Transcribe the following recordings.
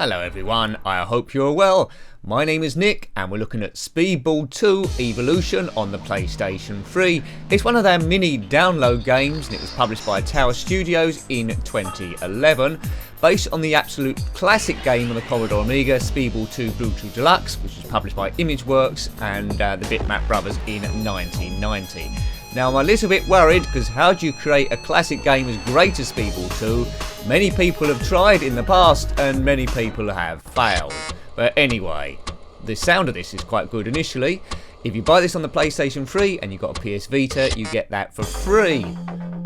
Hello everyone, I hope you're well. My name is Nick and we're looking at Speedball 2 Evolution on the PlayStation 3. It's one of their mini download games and it was published by Tower Studios in 2011. Based on the absolute classic game on the Commodore Amiga, Speedball 2 Brutal Deluxe, which was published by Imageworks and the Bitmap Brothers in 1990. Now I'm a little bit worried because how do you create a classic game as great as Speedball 2? Many people have tried in the past and many people have failed. But anyway, the sound of this is quite good initially. If you buy this on the PlayStation 3 and you've got a PS Vita, you get that for free.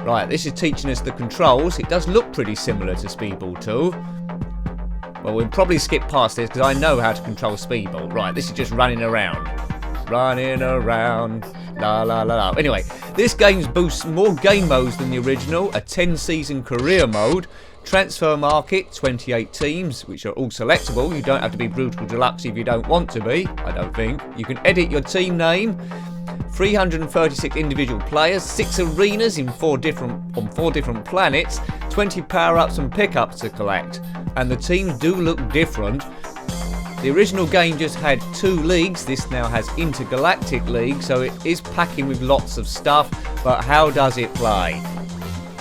Right, this is teaching us the controls. It does look pretty similar to Speedball 2. Well, we'll probably skip past this because I know how to control Speedball. Right, this is just running around. Running around. La la la la. Anyway, this game boasts more game modes than the original. A 10-season career mode. Transfer market, 28 teams, which are all selectable. You don't have to be Brutal Deluxe if you don't want to be, I don't think. You can edit your team name. 336 individual players, 6 arenas on 4 different planets, 20 power-ups and pickups to collect. And the teams do look different. The original game just had 2 leagues. This now has intergalactic league, so it is packing with lots of stuff. But how does it play?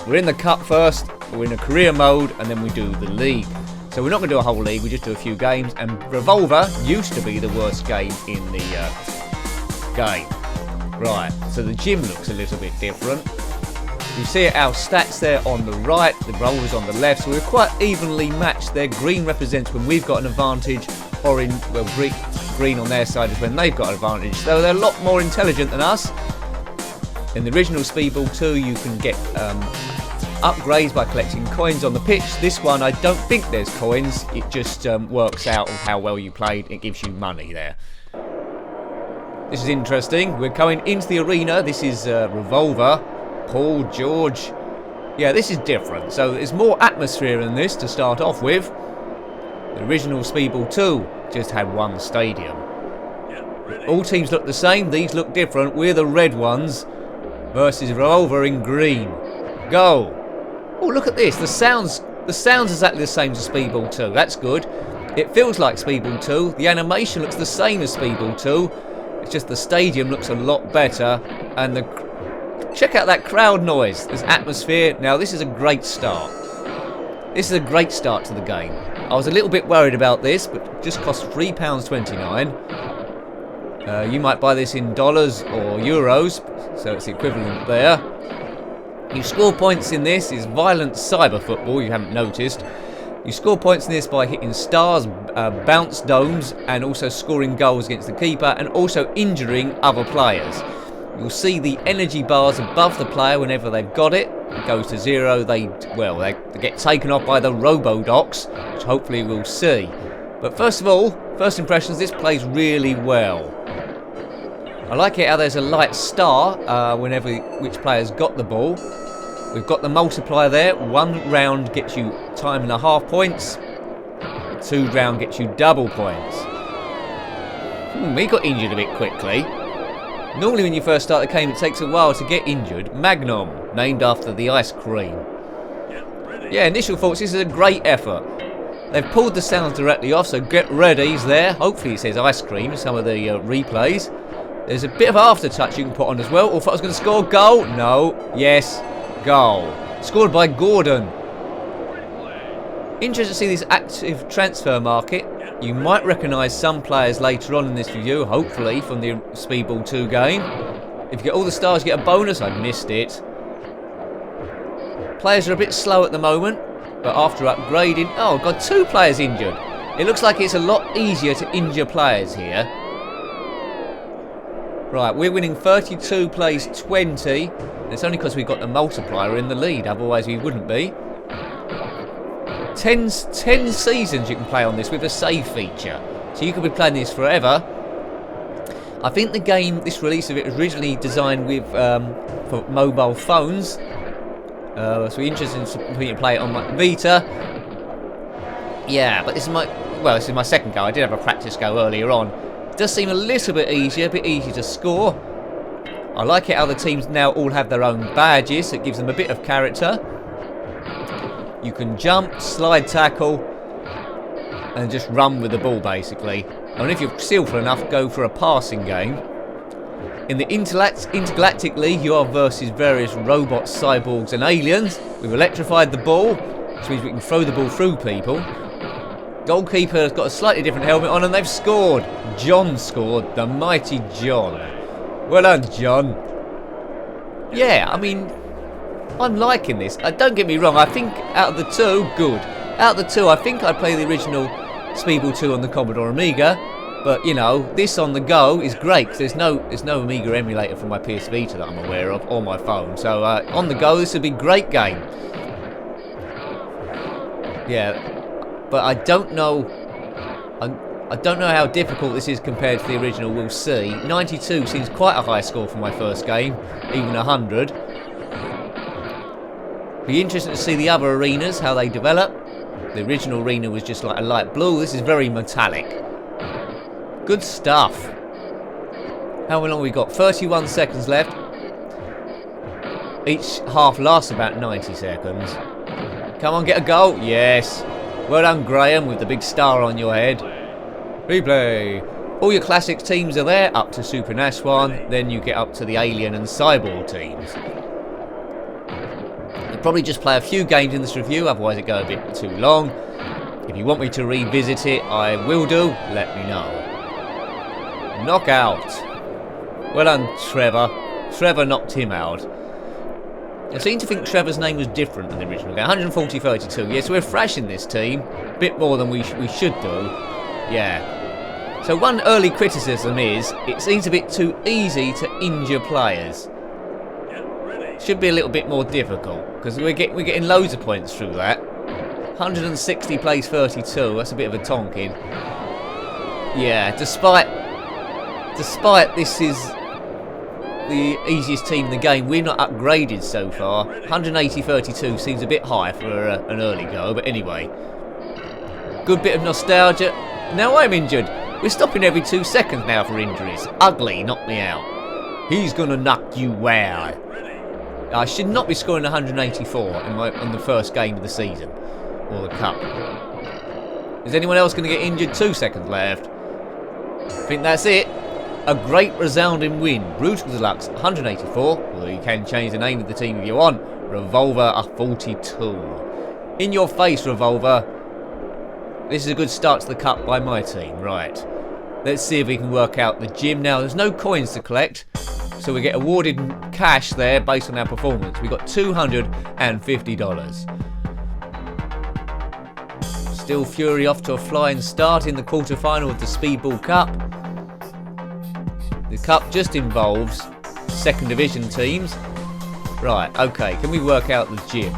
We're in the cup first. We're in a career mode and then we do the league. So we're not going to do a whole league, we just do a few games. And Revolver used to be the worst game in the game. Right, so the gym looks a little bit different. You see our stats there on the right, the Revolver's on the left. So we're quite evenly matched there. Green represents when we've got an advantage. Orange, well, green on their side is when they've got an advantage. So they're a lot more intelligent than us. In the original Speedball 2, you can get upgrades by collecting coins on the pitch. This one, I don't think there's coins. It just works out of how well you played. It gives you money there. This is interesting. We're going into the arena. This is Revolver. Paul, George. Yeah, this is different. So there's more atmosphere in this to start off with. The original Speedball 2 just had 1 stadium. All teams look the same. These look different. We're the red ones versus Revolver in green. Go! Oh, look at this. The sound's exactly the same as Speedball 2. That's good. It feels like Speedball 2. The animation looks the same as Speedball 2. It's just the stadium looks a lot better. And check out that crowd noise. There's atmosphere. Now, this is a great start. This is a great start to the game. I was a little bit worried about this, but it just cost £3.29. You might buy this in dollars or euros, so it's the equivalent there. You score points in this. Is violent cyber football, you haven't noticed. You score points in this by hitting stars, bounce domes, and also scoring goals against the keeper, and also injuring other players. You'll see the energy bars above the player whenever they've got it. It goes to 0. They get taken off by the Robo-Docs, which hopefully we'll see. But first of all, first impressions, this plays really well. I like it how there's a light star whenever which player's got the ball. We've got the multiplier there. 1 round gets you time.5 points. 2 round gets you double points. We got injured a bit quickly. Normally when you first start the game it takes a while to get injured. Magnum, named after the ice cream. Yeah, initial thoughts, this is a great effort. They've pulled the sounds directly off, so get ready, he's there. Hopefully it says ice cream in some of the replays. There's a bit of aftertouch you can put on as well. Oh, I thought I was going to score. Goal. No. Yes. Goal. Scored by Gordon. Interesting to see this active transfer market. You might recognise some players later on in this review, hopefully, from the Speedball 2 game. If you get all the stars, you get a bonus. I missed it. Players are a bit slow at the moment, but after upgrading... Oh, got 2 players injured. It looks like it's a lot easier to injure players here. Right, we're winning 32 plays 20. And it's only because we've got the multiplier in the lead, otherwise we wouldn't be. 10 seasons you can play on this with a save feature. So you could be playing this forever. I think the game, this release of it was originally designed with for mobile phones. So we're interested in play it on my Vita. Yeah, but this is my second go. I did have a practice go earlier on. It does seem a little bit easier to score. I like it how the teams now all have their own badges. It gives them a bit of character. You can jump, slide tackle, and just run with the ball basically. And if you're skillful enough, go for a passing game. In the Intergalactic League, you are versus various robots, cyborgs and aliens. We've electrified the ball, which means we can throw the ball through people. Goalkeeper has got a slightly different helmet on and they've scored. John scored, the mighty John. Well done, John. Yeah, I mean, I'm liking this. Don't get me wrong, I think out of the two, good. Out of the two, I think I'd play the original Speedball 2 on the Commodore Amiga. But, you know, this on the go is great, because there's no Amiga emulator for my PS Vita that I'm aware of, or my phone. So, on the go, this would be a great game. Yeah, but I don't know... I don't know how difficult this is compared to the original, we'll see. 92 seems quite a high score for my first game, even 100. Be interesting to see the other arenas, how they develop. The original arena was just like a light blue, this is very metallic. Good stuff. How long have we got? 31 seconds left. Each half lasts about 90 seconds. Come on, get a goal. Yes. Well done, Graham, with the big star on your head. Replay. All your classic teams are there, up to Super NES 1. Then you get up to the Alien and Cyborg teams. I'll probably just play a few games in this review, otherwise it goes a bit too long. If you want me to revisit it, I will do. Let me know. Knockout. Well done, Trevor. Trevor knocked him out. I seem to think Trevor's name was different than the original game. 140-32. Yes, we're thrashing this team. A bit more than we should do. Yeah. So one early criticism is, it seems a bit too easy to injure players. Should be a little bit more difficult, because we're getting loads of points through that. 160 plays 32. That's a bit of a tonking. Yeah, despite this is the easiest team in the game, we're not upgraded so far. 180-32 seems a bit high for an early go, but anyway. Good bit of nostalgia. Now I'm injured. We're stopping every 2 seconds now for injuries. Ugly, knock me out. He's gonna knock you out. I should not be scoring 184 on the first game of the season, or the cup. Is anyone else going to get injured? 2 seconds left. I think that's it. A great resounding win. Brutal Deluxe 184. Although you can change the name of the team if you want. Revolver a 42. In your face, Revolver. This is a good start to the cup by my team. Right. Let's see if we can work out the gym. Now, there's no coins to collect, so we get awarded cash there based on our performance. We got $250. Still Fury off to a flying start in the quarter-final of the Speedball Cup. The cup just involves second division teams. Right, okay, can we work out the gym?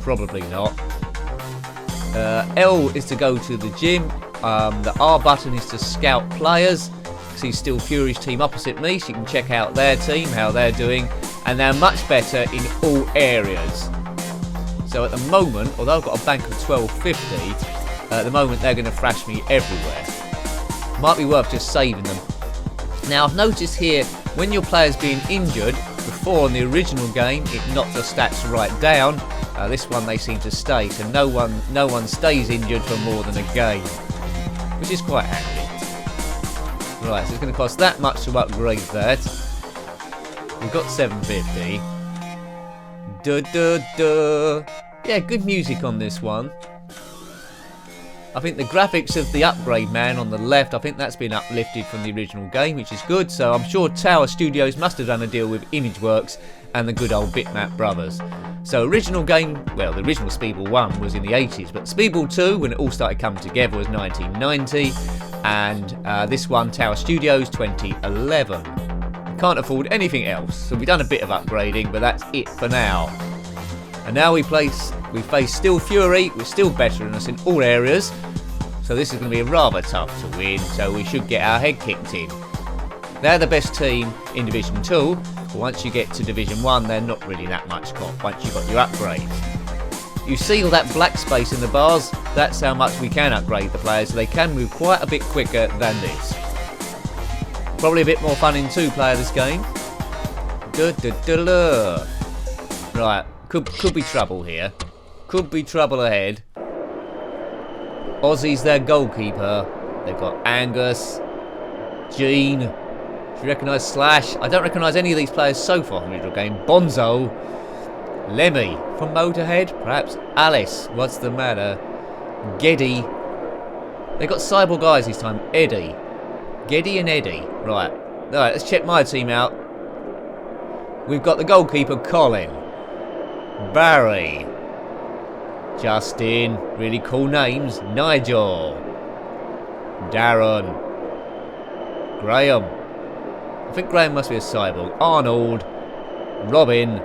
Probably not. L is to go to the gym. The R button is to scout players. See Still Fury's team opposite me, so you can check out their team, how they're doing, and they're much better in all areas. So at the moment, although I've got a bank of 1250, at the moment they're going to thrash me everywhere. Might be worth just saving them. Now I've noticed here, when your player's being injured, before in the original game it knocked the stats right down. This one they seem to stay, so no one stays injured for more than a game, which is quite handy. Right, so it's going to cost that much to upgrade that. We've got 750. Yeah, good music on this one. I think the graphics of the upgrade man on the left, I think that's been uplifted from the original game, which is good. So I'm sure Tower Studios must have done a deal with Imageworks and the good old Bitmap Brothers. So original game, well, the original Speedball 1 was in the 80s, but Speedball 2, when it all started coming together, was 1990. And this one, Tower Studios, 2011. Can't afford anything else, so we've done a bit of upgrading, but that's it for now. And now we face Still Fury, we're still better than us in all areas, so this is going to be rather tough to win, so we should get our head kicked in. They're the best team in Division 2, but once you get to Division 1, they're not really that much cop once you've got your upgrades. You see all that black space in the bars? That's how much we can upgrade the players, so they can move quite a bit quicker than this. Probably a bit more fun in 2-player this game. Right, could be trouble here. Could be trouble ahead. Ozzy's their goalkeeper. They've got Angus, Gene. Do you recognise Slash? I don't recognise any of these players so far from the original game. Bonzo, Lemmy from Motorhead, perhaps Alice. What's the matter? Geddy. They got cyborg guys this time. Eddie, Geddy and Eddie. Right. All right. Let's check my team out. We've got the goalkeeper Colin, Barry, Justin. Really cool names. Nigel, Darren, Graham. I think Graham must be a cyborg. Arnold, Robin.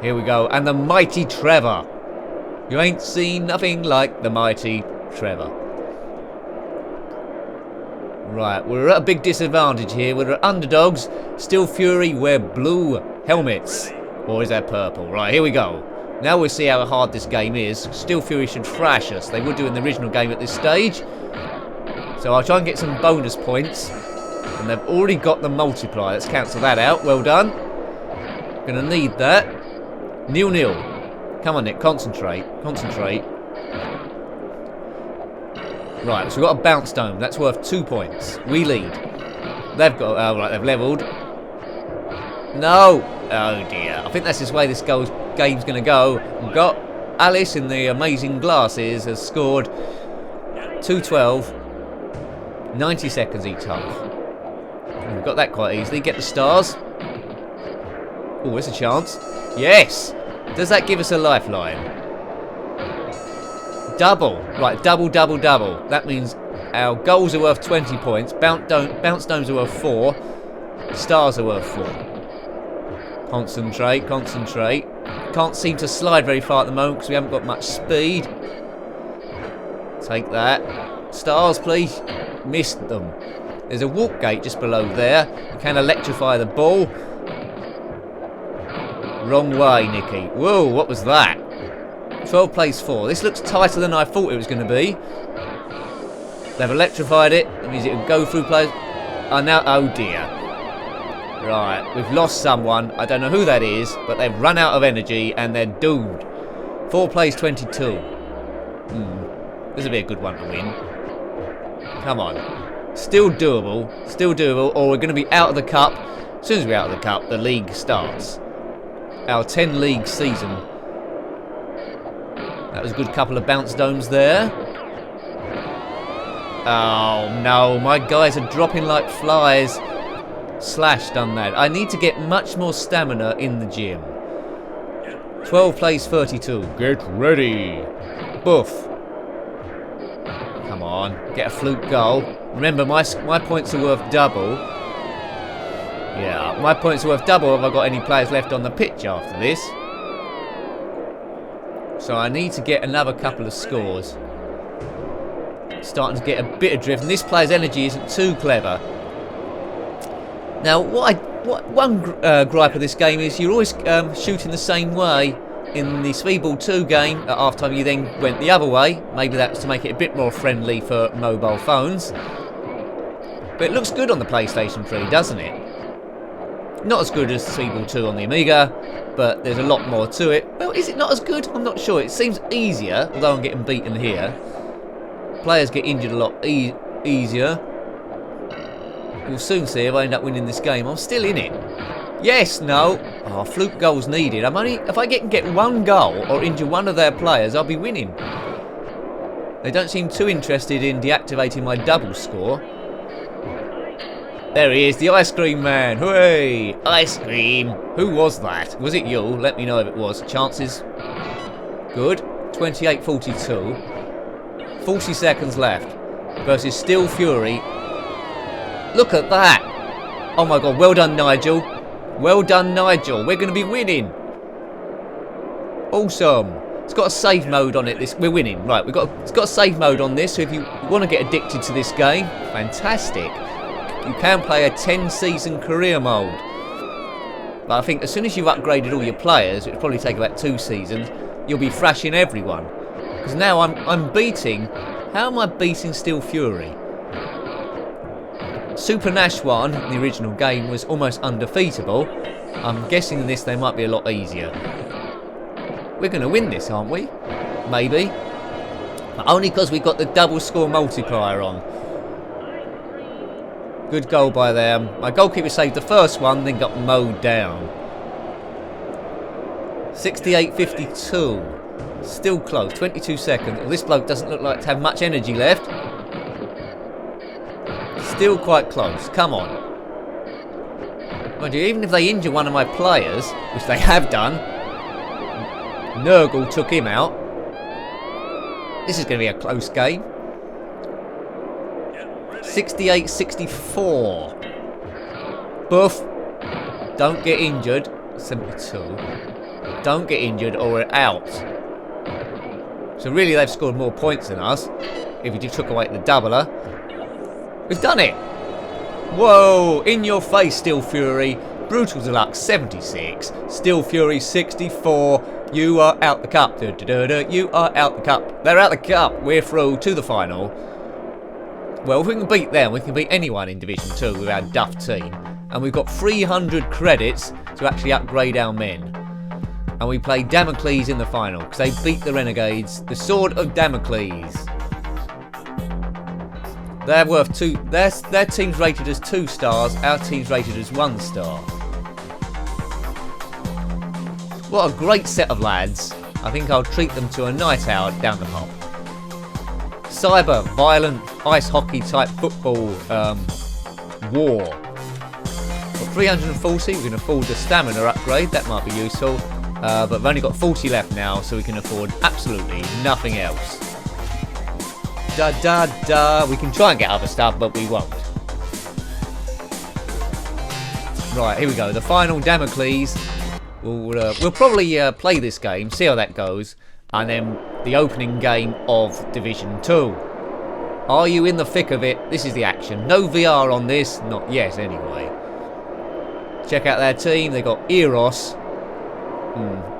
Here we go. And the mighty Trevor. You ain't seen nothing like the mighty Trevor. Right, we're at a big disadvantage here. We're underdogs. Steel Fury wear blue helmets. Or is that purple? Right, here we go. Now we'll see how hard this game is. Steel Fury should thrash us. They would do in the original game at this stage. So I'll try and get some bonus points. And they've already got the multiplier. Let's cancel that out. Well done. Gonna need that. 0-0. Come on, Nick. Concentrate. Concentrate. Right, so we've got a bounce dome. That's worth 2 points. We lead. They've got... Oh, right, they've levelled. No! Oh, dear. I think that's this way this game's going to go. We've got Alice in the amazing glasses has scored 2-12. 90 seconds each half. We've got that quite easily. Get the stars. Oh, there's a chance. Yes! Does that give us a lifeline? Double. Right, double. That means our goals are worth 20 points. Bounce domes are worth 4. Stars are worth 4. Concentrate. Can't seem to slide very far at the moment because we haven't got much speed. Take that. Stars, please. Missed them. There's a walk gate just below there. You can electrify the ball. Wrong way, Nicky. Whoa, what was that? 12 plays 4. This looks tighter than I thought it was going to be. They've electrified it. That means it will go through players. Oh, now, oh dear. Right, we've lost someone. I don't know who that is, but they've run out of energy and they're doomed. 4 plays 22. This will be a good one to win. Come on. Still doable, or we're going to be out of the cup. As soon as we're out of the cup, the league starts. Our 10 league season. That was a good couple of bounce domes there. Oh no, my guys are dropping like flies. Slash done that. I need to get much more stamina in the gym. 12 plays 32. Get ready. Boof. Come on, get a fluke goal. Remember, my points are worth double. Yeah, my points are worth double if I've got any players left on the pitch after this. So I need to get another couple of scores. Starting to get a bit of drift, and this player's energy isn't too clever. Now, one gripe of this game is you're always shooting the same way. In the Speedball 2 game, at half-time you then went the other way. Maybe that was to make it a bit more friendly for mobile phones. But it looks good on the PlayStation 3, doesn't it? Not as good as Speedball 2 on the Amiga, but there's a lot more to it. Well, is it not as good? I'm not sure. It seems easier, although I'm getting beaten here. Players get injured a lot easier. We'll soon see if I end up winning this game. I'm still in it. Yes, no. Oh, fluke goals needed. If I can get one goal or injure one of their players, I'll be winning. They don't seem too interested in deactivating my double score. There he is, the ice cream man. Hooray! Ice cream. Who was that? Was it you? Let me know if it was. Chances. Good. 28-42. 40 seconds left. Versus Steel Fury. Look at that. Oh my god, well done, Nigel. Well done, Nigel. We're going to be winning. Awesome. It's got a save mode on it. We're winning. Right, it's got a save mode on this, so if you want to get addicted to this game, fantastic. You can play a 10-season career mode. But I think as soon as you've upgraded all your players, it'll probably take about 2 seasons, you'll be thrashing everyone. Because now I'm beating... How am I beating Steel Fury? Super Nash 1, the original game, was almost undefeatable. I'm guessing in this they might be a lot easier. We're going to win this, aren't we? Maybe. Only because we've got the double score multiplier on. Good goal by them. My goalkeeper saved the first one, then got mowed down. 68-52. Still close. 22 seconds. Well, this bloke doesn't look like to have much energy left. Still quite close. Come on. Mind you, even if they injure one of my players, which they have done, Nurgle took him out. This is going to be a close game. 68-64. Buff. Don't get injured. 72. Don't get injured or we're out. So really they've scored more points than us. If you just took away the doubler. We've done it. Whoa. In your face, Steel Fury. Brutal Deluxe 76. Steel Fury 64. You are out the cup. You are out the cup. They're out the cup. We're through to the final. Well, if we can beat them, we can beat anyone in Division 2 with our Duff team. And we've got 300 credits to actually upgrade our men. And we play Damocles in the final, because they beat the Renegades. The Sword of Damocles. They're worth 2... Their team's rated as 2 stars, our team's rated as 1 star. What a great set of lads. I think I'll treat them to a night out down the pub. Cyber, violent, ice hockey type football war. Got 340, we can afford the stamina upgrade, that might be useful. But we've only got 40 left now, so we can afford absolutely nothing else. We can try and get other stuff, but we won't. Right, here we go, the final Damocles. We'll probably play this game, see how that goes. And then the opening game of Division 2. Are you in the thick of it? This is the action. No VR on this. Not yet, anyway. Check out their team. They got Eros.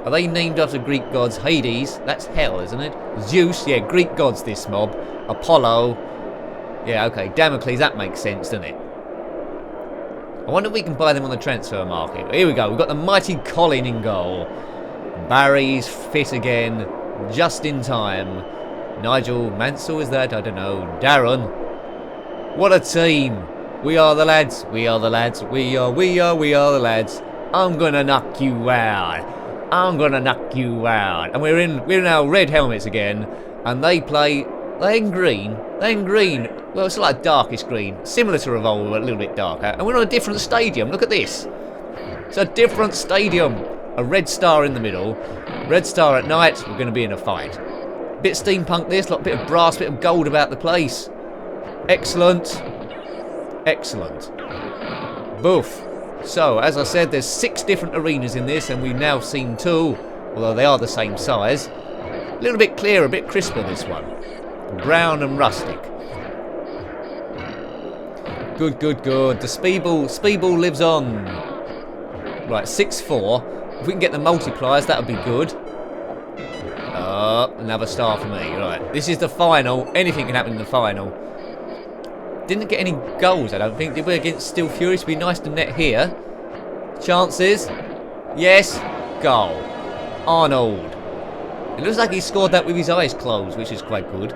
Are they named after Greek gods? Hades. That's hell, isn't it? Zeus. Yeah, Greek gods, this mob. Apollo. Yeah, okay. Damocles. That makes sense, doesn't it? I wonder if we can buy them on the transfer market. But here we go. We've got the mighty Colin in goal. Barry's fit again. Just in time. Nigel Mansell, is that? I don't know. Darren. What a team. We are the lads. We are the lads. We are the lads. I'm gonna knock you out. I'm gonna knock you out. And we're in our red helmets again. And they play. They're in green. They're in green. Well, it's like darkish green. Similar to Revolver, but a little bit darker. And we're on a different stadium. Look at this. It's a different stadium. A red star in the middle. Red star at night. We're going to be in a fight. Bit steampunk this. Like a bit of brass, bit of gold about the place. Excellent. Excellent. Boof. So, as I said, there's 6 different arenas in this, and we've now seen 2. Although they are the same size. A little bit clearer, a bit crisper this one. Brown and rustic. Good, good, good. The Speedball lives on. Right, 6-4. If we can get the multipliers, that would be good. Another star for me. Right, this is the final. Anything can happen in the final. Didn't get any goals, I don't think. Did we against Steel Fury? It'd be nice to net here. Chances. Yes. Goal. Arnold. It looks like he scored that with his eyes closed, which is quite good.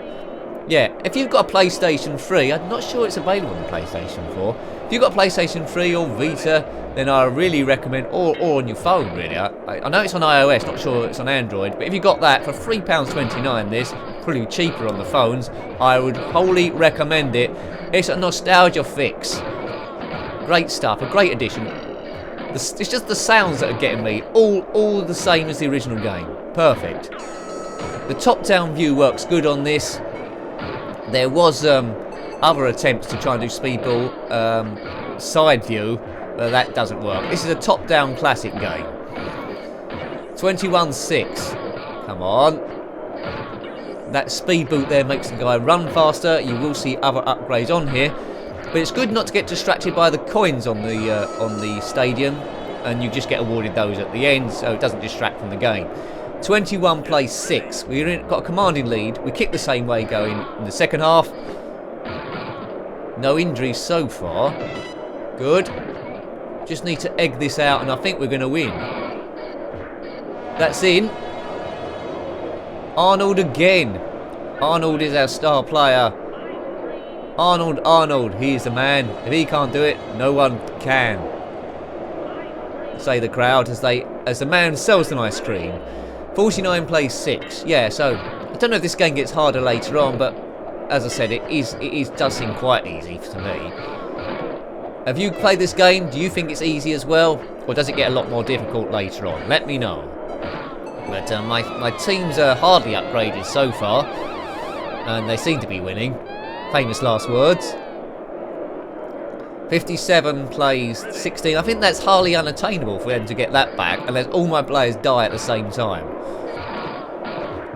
Yeah, if you've got a PlayStation 3, I'm not sure it's available on PlayStation 4. If you've got a PlayStation 3 or Vita, then I really recommend, or on your phone really. I know it's on iOS, not sure it's on Android, but if you got that for £3.29 this, probably cheaper on the phones, I would wholly recommend it. It's a nostalgia fix. Great stuff, a great addition. It's just the sounds that are getting me, all the same as the original game. Perfect. The top-down view works good on this. There was other attempts to try and do Speedball side view, but that doesn't work. This is a top-down classic game. 21-6. Come on. That speed boot there makes the guy run faster. You will see other upgrades on here, but it's good not to get distracted by the coins on the stadium, and you just get awarded those at the end, so it doesn't distract from the game. 21 plays 6. We've got a commanding lead. We kick the same way going in the second half. No injuries so far. Good. Just need to egg this out, and I think we're going to win. That's in. Arnold again. Arnold is our star player. Arnold, he is the man. If he can't do it, no one can. Say the crowd as the man sells them ice cream. 49 plays 6. Yeah, so I don't know if this game gets harder later on, but as I said, it does seem quite easy to me. Have you played this game? Do you think it's easy as well, or does it get a lot more difficult later on? Let me know. But my teams are hardly upgraded so far, and they seem to be winning. Famous last words. 57 plays 16. I think that's hardly unattainable for them to get that back, unless all my players die at the same time.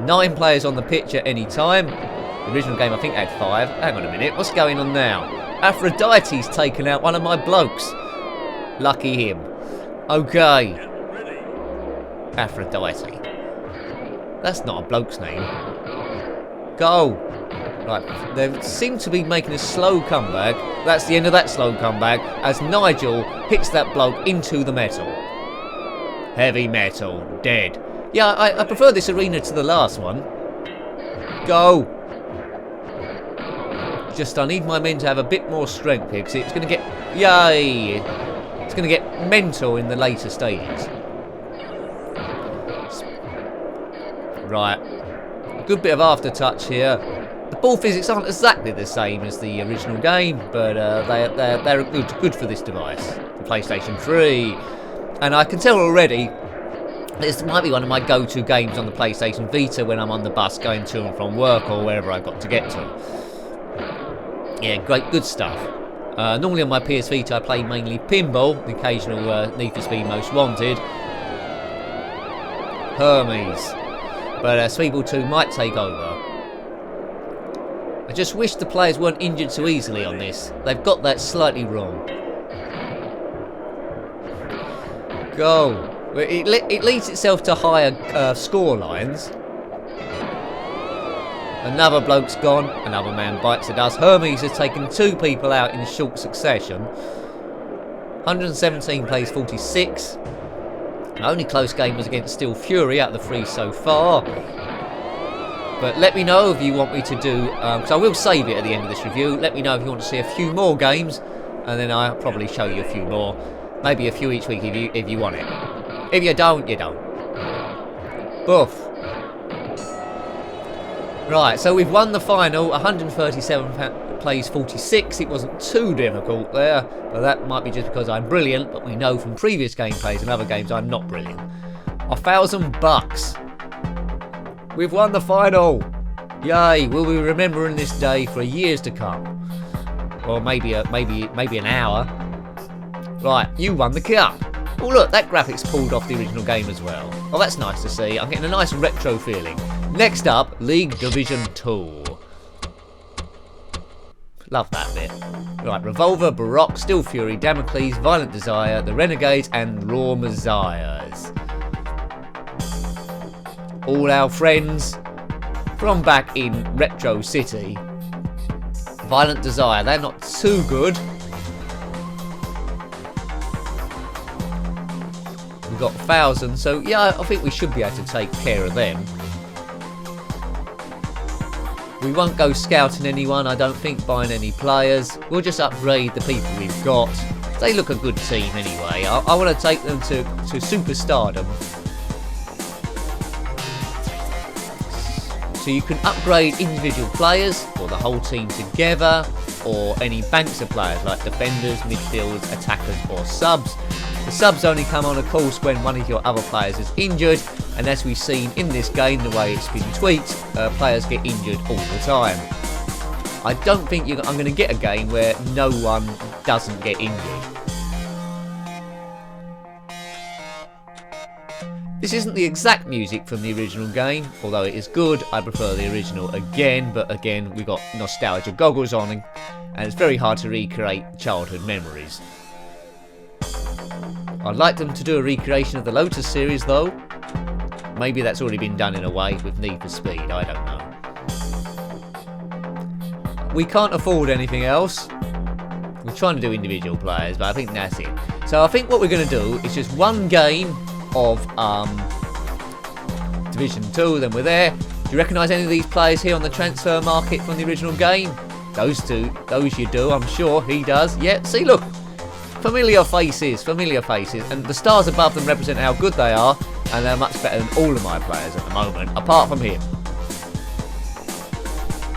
9 players on the pitch at any time. The original game I think had 5. Hang on a minute, what's going on now? Aphrodite's taken out one of my blokes. Lucky him. Okay. Aphrodite. That's not a bloke's name. Go. Right, they seem to be making a slow comeback. That's the end of that slow comeback as Nigel hits that bloke into the metal. Heavy metal. Dead. Yeah, I prefer this arena to the last one. Go. Just I need my men to have a bit more strength here because it's going to get... Yay! It's going to get mental in the later stages. Right. A good bit of aftertouch here. The ball physics aren't exactly the same as the original game, but they're good for this device, the PlayStation 3. And I can tell already, this might be one of my go-to games on the PlayStation Vita when I'm on the bus going to and from work or wherever I've got to get to. Yeah, great, good stuff. Normally on my PS Vita I play mainly pinball, the occasional Need for Speed Most Wanted. Hermes. But Speedball 2 might take over. I just wish the players weren't injured so easily on this. They've got that slightly wrong. Go. It leads itself to higher score lines. Another bloke's gone. Another man bites the dust. Hermes has taken 2 people out in short succession. 117 plays 46. The only close game was against Steel Fury out of the 3 so far. But let me know if you want me to do, because I will save it at the end of this review. Let me know if you want to see a few more games, and then I'll probably show you a few more. Maybe a few each week if you want it. If you don't, you don't. Boof. Right, so we've won the final. 137 plays 46. It wasn't too difficult there, but that might be just because I'm brilliant. But we know from previous gameplays and other games I'm not brilliant. $1,000. We've won the final! Yay! We'll be remembering this day for years to come. Or maybe an hour. Right, you won the cup. Oh look, that graphics pulled off the original game as well. Oh, that's nice to see. I'm getting a nice retro feeling. Next up, League Division 2. Love that bit. Right, Revolver, Baroque, Steel Fury, Damocles, Violent Desire, The Renegades, and Raw Messiahs. All our friends from back in Retro City. Violent Desire, they're not too good. We've got 1,000, so yeah, I think we should be able to take care of them. We won't go scouting anyone, I don't think, buying any players. We'll just upgrade the people we've got. They look a good team anyway. I want to take them to superstardom. So you can upgrade individual players, or the whole team together, or any banks of players like defenders, midfielders, attackers, or subs. The subs only come on, of course, when one of your other players is injured, and as we've seen in this game, the way it's been tweaked, players get injured all the time. I don't think I'm going to get a game where no one doesn't get injured. This isn't the exact music from the original game, although it is good. I prefer the original again, but again, we got nostalgia goggles on, and it's very hard to recreate childhood memories. I'd like them to do a recreation of the Lotus series, though. Maybe that's already been done in a way with Need for Speed, I don't know. We can't afford anything else. We're trying to do individual players, but I think that's it. So I think what we're going to do is just one game of Division 2, then we're there. Do you recognise any of these players here on the transfer market from the original game? Those two, those you do, I'm sure. He does. Yeah, see, look. Familiar faces, and the stars above them represent how good they are, and they're much better than all of my players at the moment, apart from him.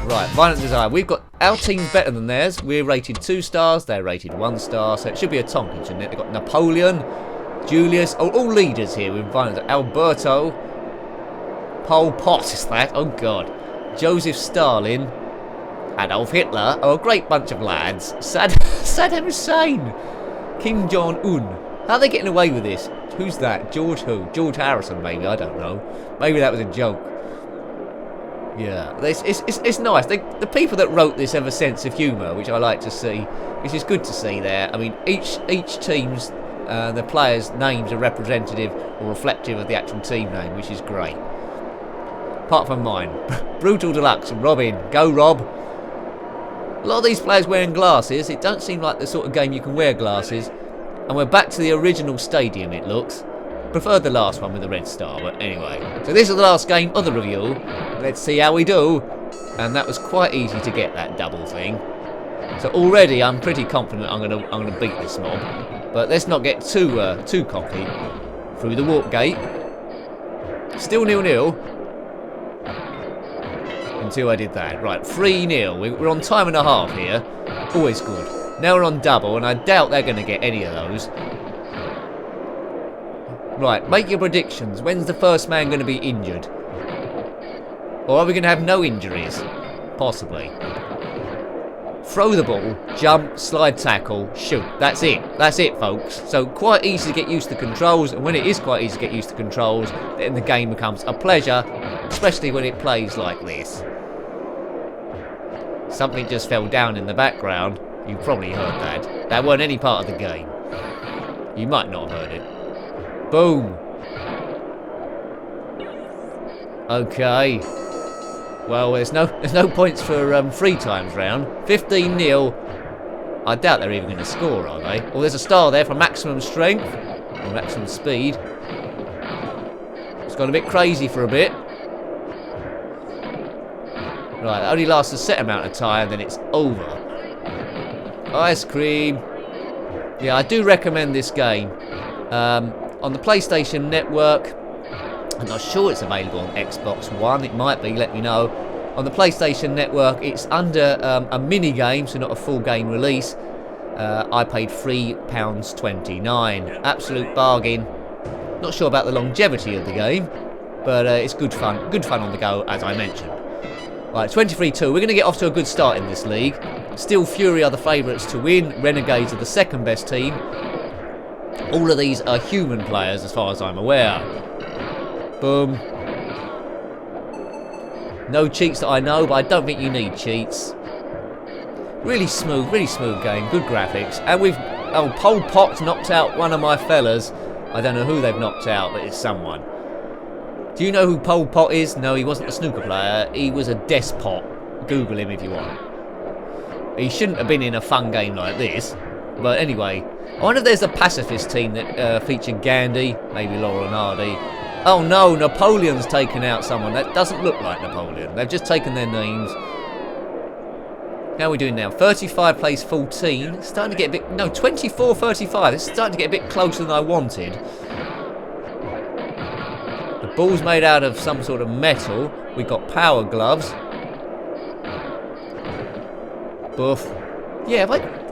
Right, Violent Desire. We've got our team better than theirs. We're rated 2 stars, they're rated 1 star, so it should be a Tonkin, shouldn't it? They've got Napoleon, Julius, all leaders here with Violent Desire. Alberto, Pol Pot is that? Oh God. Joseph Stalin, Adolf Hitler. Oh, a great bunch of lads. Saddam Hussein. Kim Jong-un. How are they getting away with this? Who's that? George who? George Harrison, maybe. I don't know. Maybe that was a joke. Yeah. It's nice. The people that wrote this have a sense of humour, which I like to see. Which is good to see there. I mean, each team's, the players' names are representative or reflective of the actual team name, which is great. Apart from mine. Brutal Deluxe and Robin. Go, Rob. A lot of these players wearing glasses. It don't seem like the sort of game you can wear glasses. And we're back to the original stadium, it looks. Preferred the last one with the red star, but anyway. So this is the last game of the review. Let's see how we do. And that was quite easy to get, that double thing. So already I'm pretty confident I'm gonna beat this mob. But let's not get too cocky. Through the warp gate. Still 0-0. Until I did that. Right, 3-0. We're on time and a half here. Always good. Now we're on double, and I doubt they're going to get any of those. Right, make your predictions. When's the first man going to be injured? Or are we going to have no injuries? Possibly. Throw the ball, jump, slide tackle, shoot. That's it. That's it, folks. So quite easy to get used to controls, and when it is quite easy to get used to controls, then the game becomes a pleasure, especially when it plays like this. Something just fell down in the background. You probably heard that. That weren't any part of the game. You might not have heard it. Boom. Okay. Well, there's no points for 3 times round. 15-0. I doubt they're even going to score, are they? Well, there's a star there for maximum strength or maximum speed. It's gone a bit crazy for a bit. Right, that only lasts a set amount of time, then it's over. Ice cream. Yeah, I do recommend this game. On the PlayStation Network, I'm not sure it's available on Xbox One. It might be, let me know. On the PlayStation Network, it's under a mini-game, so not a full game release. I paid £3.29. Absolute bargain. Not sure about the longevity of the game, but it's good fun. Good fun on the go, as I mentioned. Right, 23-2. We're going to get off to a good start in this league. Steel Fury are the favourites to win. Renegades are the second best team. All of these are human players, as far as I'm aware. Boom. No cheats that I know, but I don't think you need cheats. Really smooth game. Good graphics. And we've... Oh, Pol Pot knocked out one of my fellas. I don't know who they've knocked out, but it's someone. Do you know who Pol Pot is? No, he wasn't a snooker player. He was a despot. Google him if you want. He shouldn't have been in a fun game like this. But anyway, I wonder if there's a pacifist team that featured Gandhi, maybe Laurel and Hardy. Oh no, Napoleon's taken out someone. That doesn't look like Napoleon. They've just taken their names. How are we doing now? 35 plays 14. It's starting to get a bit... No, 24-35. It's starting to get a bit closer than I wanted. The ball's made out of some sort of metal. We've got power gloves. Boof. Yeah,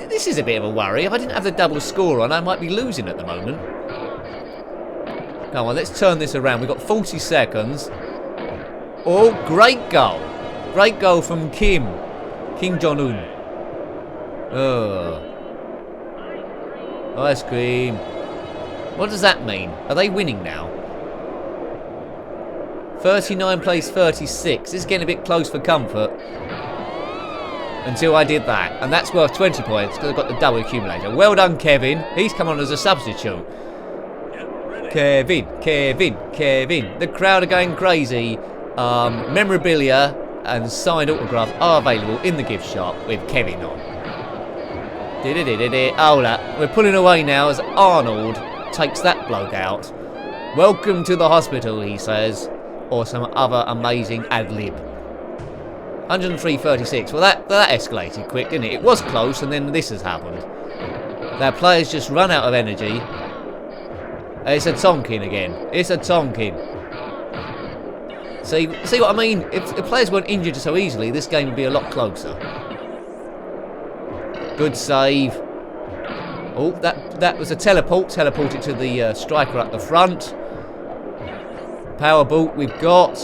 this is a bit of a worry. If I didn't have the double score on, I might be losing at the moment. Come on, let's turn this around. We've got 40 seconds. Oh, great goal. Great goal from Kim Jong-un. Ice cream. What does that mean? Are they winning now? 39 plays 36. This is getting a bit close for comfort. Until I did that. And that's worth 20 points because I've got the double accumulator. Well done, Kevin. He's come on as a substitute. Kevin. The crowd are going crazy. Memorabilia and signed autographs are available in the gift shop with Kevin on. Hold up. We're pulling away now as Arnold takes that bloke out. Welcome to the hospital, he says. or some other amazing ad-lib. 103.36. Well, that escalated quick, didn't it? It was close, and then this has happened. Now, players just run out of energy. It's a Tonkin again. It's a Tonkin. See what I mean? If the players weren't injured so easily, this game would be a lot closer. Good save. Oh, that was a teleport. Teleported to the striker at the front. Power boot we've got.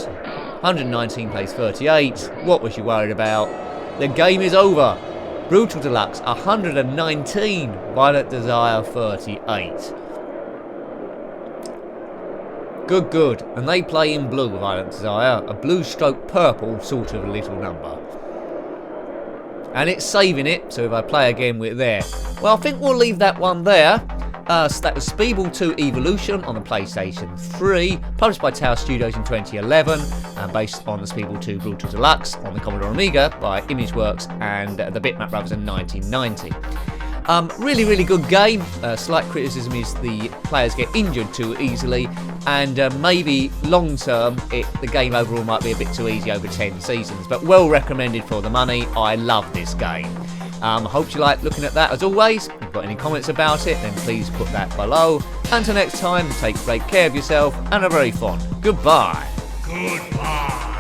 119 plays 38. What was you worried about? The game is over. Brutal Deluxe 119. Violent Desire 38. Good. And they play in blue, Violent Desire. A blue stroke purple sort of little number. And it's saving it, so if I play again, we're there. Well, I think we'll leave that one there. So that was Speedball 2 Evolution on the PlayStation 3, published by Tower Studios in 2011, and based on the Speedball 2 Brutal Deluxe on the Commodore Amiga by Imageworks and the Bitmap Brothers in 1990. Really good game. Slight criticism is the players get injured too easily, and maybe long term the game overall might be a bit too easy over 10 seasons, but well recommended for the money. I love this game. Hope you like looking at that as always. If you've got any comments about it, then please put that below. Until next time, take great care of yourself and a very fond goodbye. Goodbye.